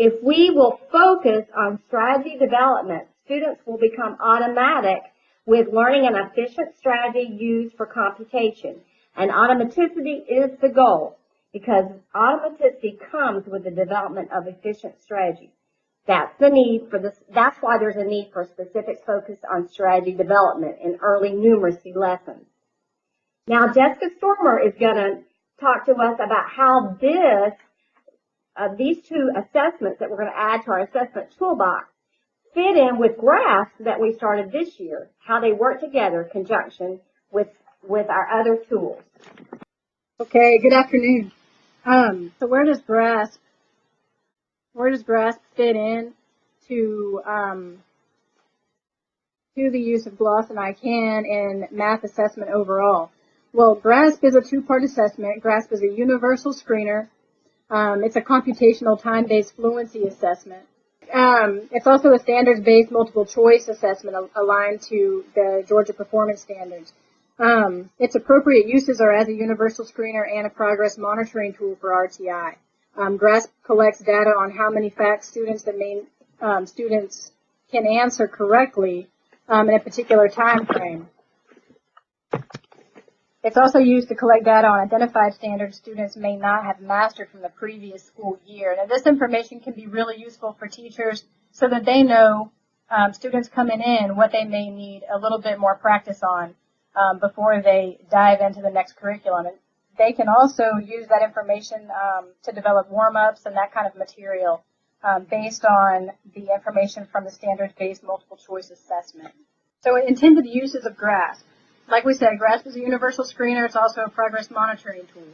If we will focus on strategy development, students will become automatic with learning an efficient strategy used for computation. And automaticity is the goal, because automaticity comes with the development of efficient strategy. That's the need for this. That's why there's a need for specific focus on strategy development in early numeracy lessons. Now, Jessica Stormer is going to talk to us about how these two assessments that we're going to add to our assessment toolbox fit in with GRASP that we started this year, how they work together in conjunction with our other tools. Okay, good afternoon. So where does GRASP fit in to the use of GLOSS and ICANN in math assessment overall? Well, GRASP is a two-part assessment. GRASP is a universal screener. It's a computational time-based fluency assessment. It's also a standards-based multiple choice assessment aligned to the Georgia Performance Standards. Its appropriate uses are as a universal screener and a progress monitoring tool for RTI. GRASP collects data on how many facts students can answer correctly in a particular time frame. It's also used to collect data on identified standards students may not have mastered from the previous school year. Now, this information can be really useful for teachers so that they know students coming in what they may need a little bit more practice on before they dive into the next curriculum. And they can also use that information to develop warm-ups and that kind of material based on the information from the standards-based multiple choice assessment. So intended uses of GRASP. Like we said, GRASP is a universal screener. It's also a progress monitoring tool.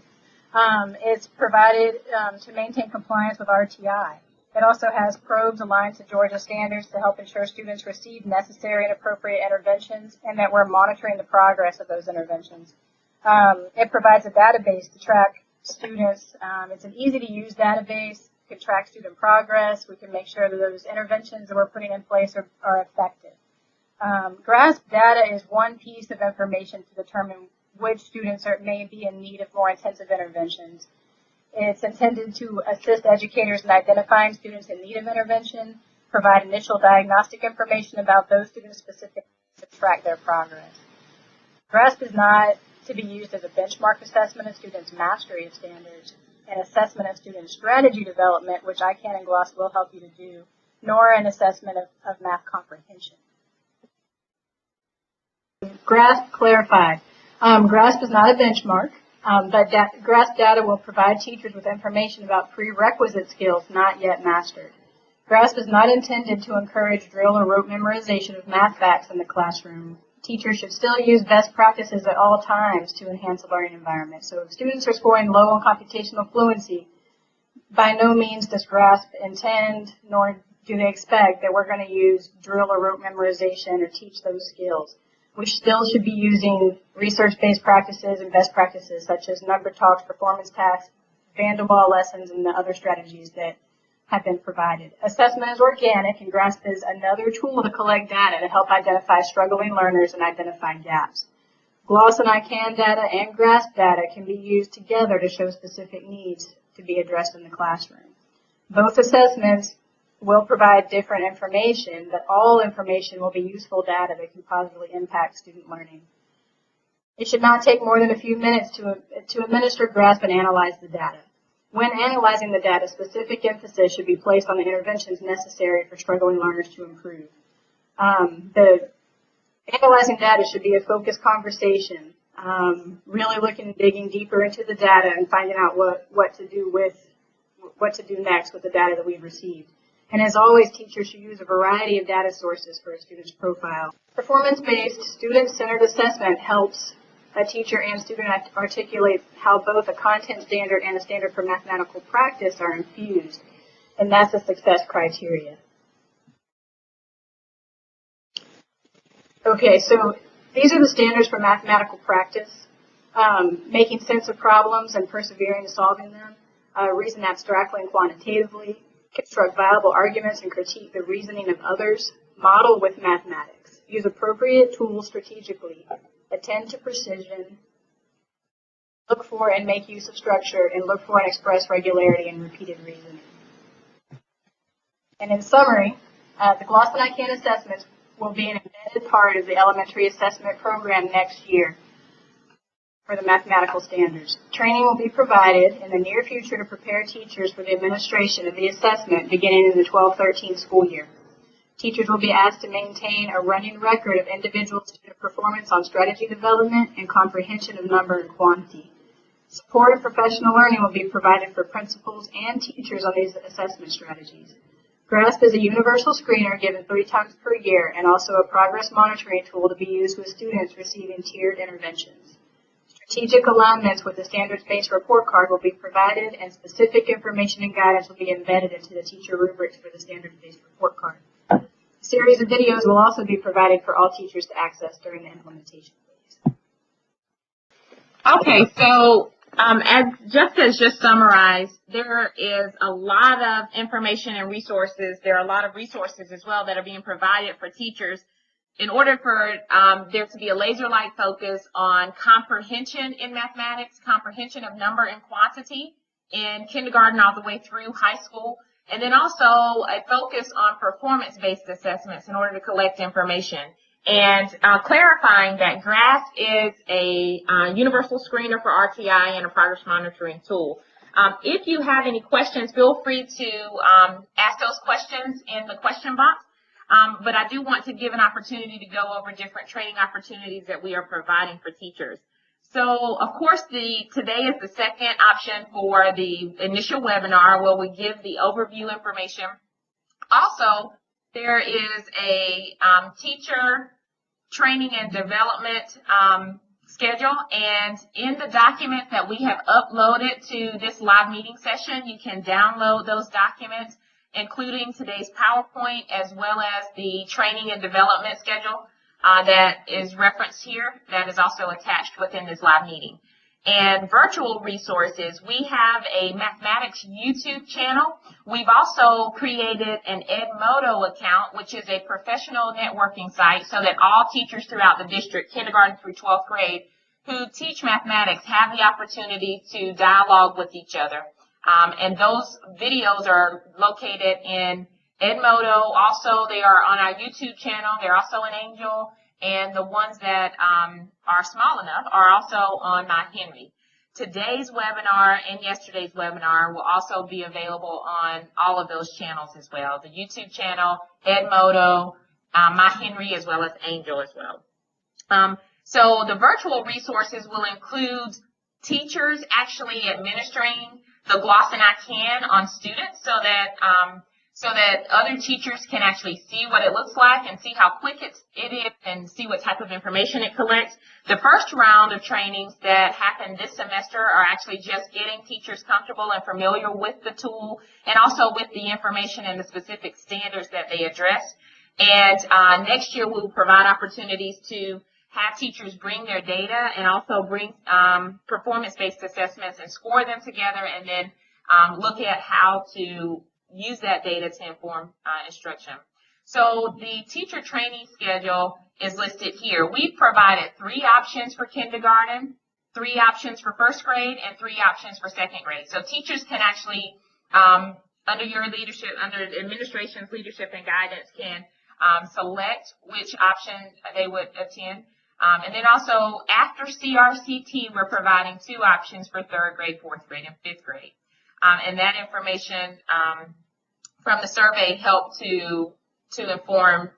It's provided to maintain compliance with RTI. It also has probes aligned to Georgia standards to help ensure students receive necessary and appropriate interventions and that we're monitoring the progress of those interventions. It provides a database to track students. It's an easy-to-use database. We can track student progress. We can make sure that those interventions that we're putting in place are effective. GRASP data is one piece of information to determine which students may be in need of more intensive interventions. It's intended to assist educators in identifying students in need of intervention, provide initial diagnostic information about those students specifically to track their progress. GRASP is not to be used as a benchmark assessment of students' mastery of standards, an assessment of student strategy development, which ICANN and GLOSS will help you to do, nor an assessment of math comprehension. GRASP clarified. GRASP is not a benchmark, but GRASP data will provide teachers with information about prerequisite skills not yet mastered. GRASP is not intended to encourage drill or rote memorization of math facts in the classroom. Teachers should still use best practices at all times to enhance the learning environment. So if students are scoring low on computational fluency, by no means does GRASP intend, nor do they expect, that we're going to use drill or rote memorization or teach those skills. We still should be using research-based practices and best practices such as number talks, performance tasks, van der Waal lessons, and the other strategies that have been provided. Assessment is organic, and GRASP is another tool to collect data to help identify struggling learners and identify gaps. GLOSS and ICANN data and GRASP data can be used together to show specific needs to be addressed in the classroom. Both assessments will provide different information, but all information will be useful data that can positively impact student learning. It should not take more than a few minutes to administer, grasp, and analyze the data. When analyzing the data, specific emphasis should be placed on the interventions necessary for struggling learners to improve. The analyzing data should be a focused conversation, really looking and digging deeper into the data and finding out what to do next with the data that we've received. And as always, teachers should use a variety of data sources for a student's profile. Performance-based, student-centered assessment helps a teacher and student articulate how both a content standard and a standard for mathematical practice are infused, and that's a success criteria. Okay, so these are the standards for mathematical practice: making sense of problems and persevering in solving them, reason abstractly and quantitatively, construct viable arguments and critique the reasoning of others, model with mathematics, use appropriate tools strategically, attend to precision, look for and make use of structure, and look for and express regularity and repeated reasoning. And in summary, the GLOS and ICANN assessments will be an embedded part of the elementary assessment program next year for the mathematical standards. Training will be provided in the near future to prepare teachers for the administration of the assessment beginning in the 12-13 school year. Teachers will be asked to maintain a running record of individual student performance on strategy development and comprehension of number and quantity. Support and professional learning will be provided for principals and teachers on these assessment strategies. GRASP is a universal screener given 3 times per year and also a progress monitoring tool to be used with students receiving tiered interventions. Strategic alignments with the standards-based report card will be provided, and specific information and guidance will be embedded into the teacher rubrics for the standards-based report card. A series of videos will also be provided for all teachers to access during the implementation phase. Okay, so as just summarized, there is a lot of information and resources. There are a lot of resources as well that are being provided for teachers in order for there to be a laser-like focus on comprehension in mathematics, comprehension of number and quantity in kindergarten all the way through high school, and then also a focus on performance-based assessments in order to collect information. And clarifying that GRASP is a universal screener for RTI and a progress monitoring tool. If you have any questions, feel free to ask those questions in the question box. But I do want to give an opportunity to go over different training opportunities that we are providing for teachers. So, of course, today is the second option for the initial webinar where we give the overview information. Also, there is a teacher training and development schedule, and in the document that we have uploaded to this live meeting session, you can download those documents, including today's PowerPoint as well as the training and development schedule that is referenced here, that is also attached within this live meeting. And virtual resources, we have a mathematics YouTube channel. We've also created an Edmodo account, which is a professional networking site so that all teachers throughout the district, kindergarten through 12th grade, who teach mathematics have the opportunity to dialogue with each other. And those videos are located in Edmodo. Also, they are on our YouTube channel. They're also in Angel. And the ones that are small enough are also on MyHenry. Today's webinar and yesterday's webinar will also be available on all of those channels as well. The YouTube channel, Edmodo, MyHenry, as well as Angel as well. So the virtual resources will include teachers actually administering the GLOS and ICANN on students so that other teachers can actually see what it looks like and see how quick it is and see what type of information it collects. The first round of trainings that happened this semester are actually just getting teachers comfortable and familiar with the tool and also with the information and the specific standards that they address. And next year we'll provide opportunities to have teachers bring their data and also bring performance-based assessments and score them together and then look at how to use that data to inform instruction. So the teacher training schedule is listed here. We've provided 3 options for kindergarten, 3 options for first grade, and 3 options for second grade. So teachers can actually, under your leadership, under administration's leadership and guidance, can select which option they would attend. And then also after CRCT, we're providing 2 options for 3rd grade, 4th grade, and 5th grade. And that information from the survey helped to inform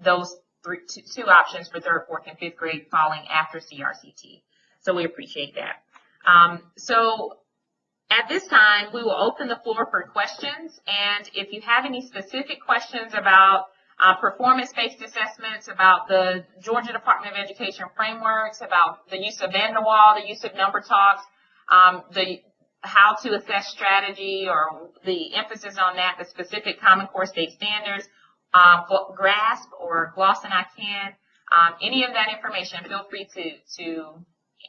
those 2 options for 3rd, 4th, and 5th grade falling after CRCT. So we appreciate that. So at this time, we will open the floor for questions. And if you have any specific questions about performance-based assessments, about the Georgia Department of Education frameworks, about the use of Van der Waal, the use of number talks, how to assess strategy or the emphasis on that, the specific Common Core State Standards, GRASP or GLOS and ICANN, any of that information, feel free to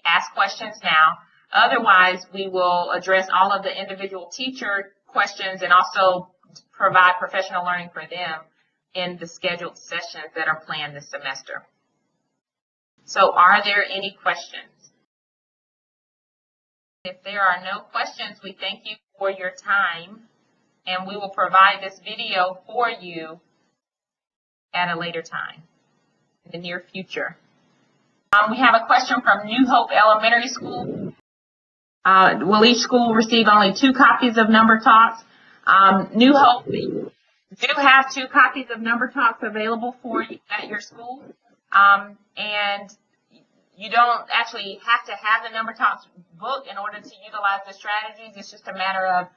ask questions now. Otherwise, we will address all of the individual teacher questions and also provide professional learning for them in the scheduled sessions that are planned this semester. So are there any questions? If there are no questions, we thank you for your time and we will provide this video for you at a later time in the near future. We have a question from New Hope Elementary School. Will each school receive only 2 copies of Number Talks? New Hope do have 2 copies of Number Talks available for you at your school. And you don't actually have to have the Number Talks book in order to utilize the strategies. It's just a matter of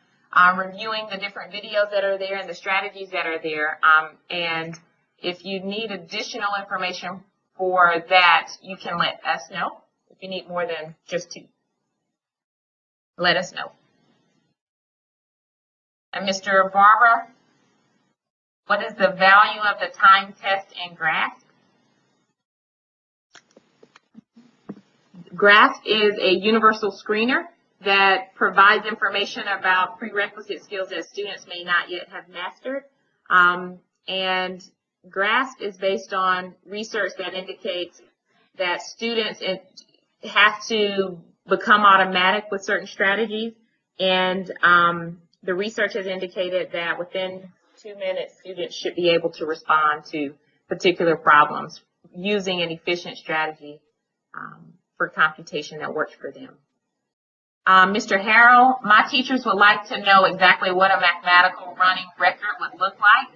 reviewing the different videos that are there and the strategies that are there. And if you need additional information for that, you can let us know. If you need more than just 2, let us know. And Mr. Barber, what is the value of the time test in GRASP? GRASP is a universal screener that provides information about prerequisite skills that students may not yet have mastered. And GRASP is based on research that indicates that students have to become automatic with certain strategies. And the research has indicated that within 2 minutes, students should be able to respond to particular problems using an efficient strategy for computation that works for them. Mr. Harrell, my teachers would like to know exactly what a mathematical running record would look like.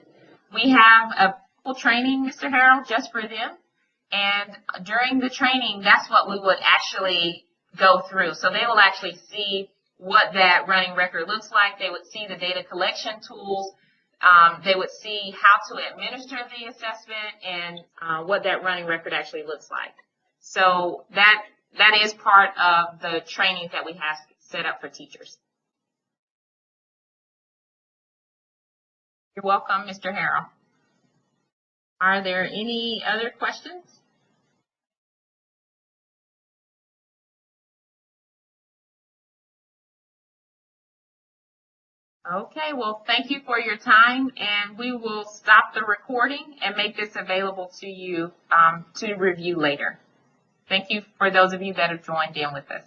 We have a full training, Mr. Harrell, just for them. And during the training, that's what we would actually go through. So they will actually see what that running record looks like. They would see the data collection tools. They would see how to administer the assessment and what that running record actually looks like. So that is part of the training that we have set up for teachers. You're welcome, Mr. Harrell. Are there any other questions? Okay, well, thank you for your time, and we will stop the recording and make this available to you to review later. Thank you for those of you that have joined in with us.